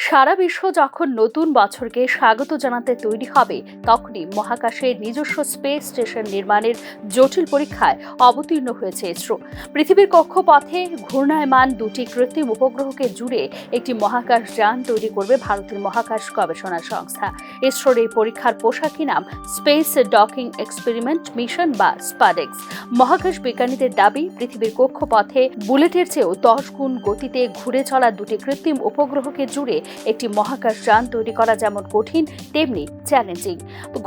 সারা বিশ্ব যখন নতুন বছরকে স্বাগত জানাতে তৈরি হবে, তখনই মহাকাশে নিজস্ব স্পেস স্টেশন নির্মাণের জটিল পরীক্ষায় অবতীর্ণ হয়েছে ইসরো। পৃথিবীর কক্ষপথে ঘূর্ণায়মান দুটি কৃত্রিম উপগ্রহকে জুড়ে একটি মহাকাশ যান তৈরি করবে ভারতের মহাকাশ গবেষণা সংস্থা। ইসরোর এই পরীক্ষার পোশাকি নাম স্পেস ডকিং এক্সপেরিমেন্ট মিশন বা স্পাডেক্স। মহাকাশ বিজ্ঞানীদের দাবি, পৃথিবীর কক্ষপথে বুলেটের চেয়েও 10 গুণ গতিতে ঘুরে চলা দুটি কৃত্রিম উপগ্রহকে জুড়ে একটি মহাকাশ যান তৈরি করা যেমন কঠিন, তেমনি চ্যালেঞ্জিং।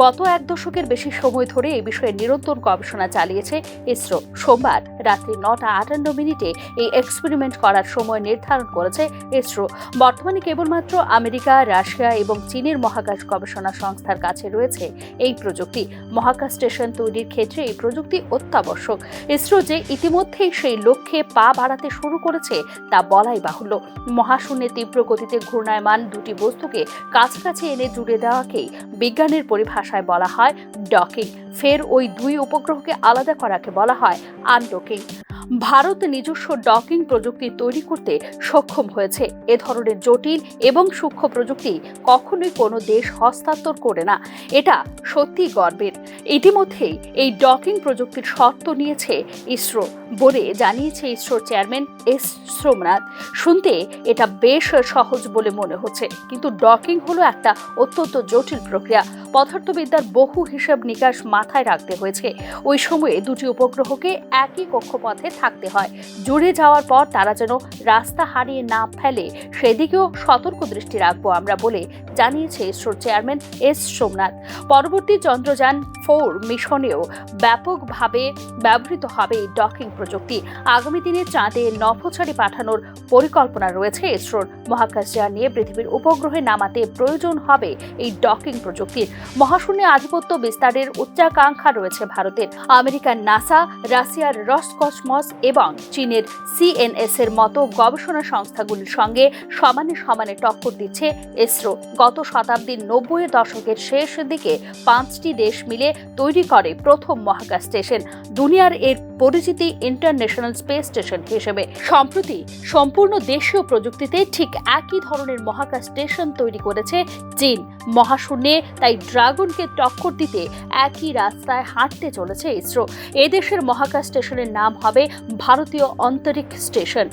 গত এক দশকের বেশি সময় ধরে এই বিষয়ে নিরন্তর গবেষণা চালিয়েছে ইসরো। সোমবার রাত্রি 9:58 এই এক্সপেরিমেন্ট করার সময় নির্ধারণ করেছে ইসরো। বর্তমানে কেবলমাত্র আমেরিকা, রাশিয়া এবং চীনের মহাকাশ গবেষণা সংস্থার কাছে রয়েছে এই প্রযুক্তি। মহাকাশ স্টেশন তৈরির ক্ষেত্রে এই প্রযুক্তি অত্যাবশ্যক। ইসরো যে ইতিমধ্যেই সেই লক্ষ্যে পা বাড়াতে শুরু করেছে তা বলাই বাহুল্য। মহাশূন্যে তীব্র গতিতে ঘূর্ণায়মান দুটি বস্তুকে কাছাকাছি এনে জুড়ে দেওয়াকেই বিজ্ঞানের পরিভাষায় বলা হয় ডকিং। ফের ওই দুই উপগ্রহকে আলাদা করাকে বলা হয় আনডকিং। ভারত নিজস্ব ডকিং প্রযুক্তি তৈরি করতে সক্ষম হয়েছে। এ ধরনের জটিল এবং সূক্ষ্ম প্রযুক্তি কখনোই কোনো দেশ হস্তান্তর করে না। এটা সত্যি গর্বের। ইতিমধ্যেই এই ডকিং প্রযুক্তির শর্ত নিয়েছে ইসরো বলে জানিয়েছে ইসরোর চেয়ারম্যান এস সোমনাথ। শুনতে এটা বেশ সহজ বলে মনে হচ্ছে, কিন্তু ডকিং হলো একটা অত্যন্ত জটিল প্রক্রিয়া। পদার্থবিদ্যার বহু হিসাব নিকাশ মাথায় রাখতে হয়েছে। ওই সময়ে দুটি উপগ্রহকে একই কক্ষপথে থাকতে হয়। জুড়ে যাওয়ার পর তারা যেন রাস্তা হারিয়ে না ফেলে, সেদিকেও সতর্ক দৃষ্টি রাখবো আমরা বলে জানিয়েছে ইসরোর চেয়ারম্যান এস সোমনাথ। পরবর্তী চন্দ্রযান 4 মিশনেও ব্যাপকভাবে ব্যবহৃত হবে এই ডকিং প্রযুক্তি। আগামী দিনে চাঁদে নভোচারী পাঠানোর পরিকল্পনা রয়েছে ইসরোর। মহাকাশযান নিয়ে পৃথিবীর উপগ্রহে নামাতে প্রয়োজন হবে এই ডকিং প্রযুক্তির। মহাশূন্যে আধিপত্য বিস্তারের উচ্চাকাঙ্ক্ষা রয়েছে ভারতের। আমেরিকার নাসা, রাশিয়ার রসকসমস এবং চীনের সিএনএস এর মতো গবেষণা সংস্থাগুলির সঙ্গে সমানে সমানে টক্কর দিচ্ছে ইসরো। গত শতাব্দীর 90-এর দশকের শেষ দিকে 5টি দেশ মিলে তৈরি করে প্রথম মহাকাশ স্টেশন। দুনিয়ার এর পরিচিতি ইন্টারন্যাশনাল স্পেস স্টেশন হিসেবে। সম্প্রতি সম্পূর্ণ দেশীয় প্রযুক্তিতে ঠিক একই ধরনের মহাকাশ স্টেশন তৈরি করেছে চীন। মহাশূন্যে তাই ড্রাগনকে টক্কর দিতে একই রাস্তায় হাঁটতে চলেছে ইসরো। এদেশের মহাকাশ স্টেশনের নাম হবে ভারতীয় অন্তরিক্ষ স্টেশন।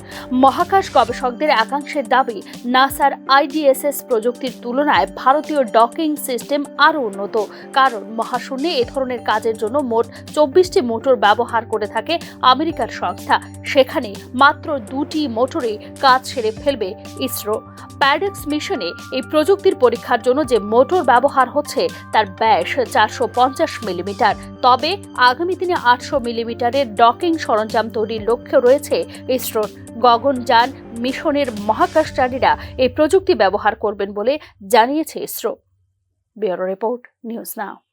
মহাকাশ গবেষকদের একাংশের দাবি, নাসার আইডিএসএস প্রযুক্তির তুলনায় ভারতীয় ডকিং সিস্টেম আরও উন্নত। কারণ মহাশূন্যে এ ধরনের কাজের জন্য মোট 24টি মোটর ব্যবহার করে থাকে আমেরিকার সংস্থা। সেখানে মাত্র 2টি মোটরে কাজ সেরে ফেলবে ইসরো। প্যাডেক্স মিশনে এই প্রযুক্তির পরীক্ষার জন্য যে মোটর ব্যবহার হচ্ছে তার ব্যাস 450 মিলিমিটার। তবে আগামী দিনে 800 মিলিমিটারের ডকিং সরঞ্জাম তৈরির লক্ষ্য রয়েছে ইসরোর। গগনযান মিশনের মহাকাশচারীরা এই প্রযুক্তি ব্যবহার করবেন বলে জানিয়েছে ISRO. Bureau report, news now.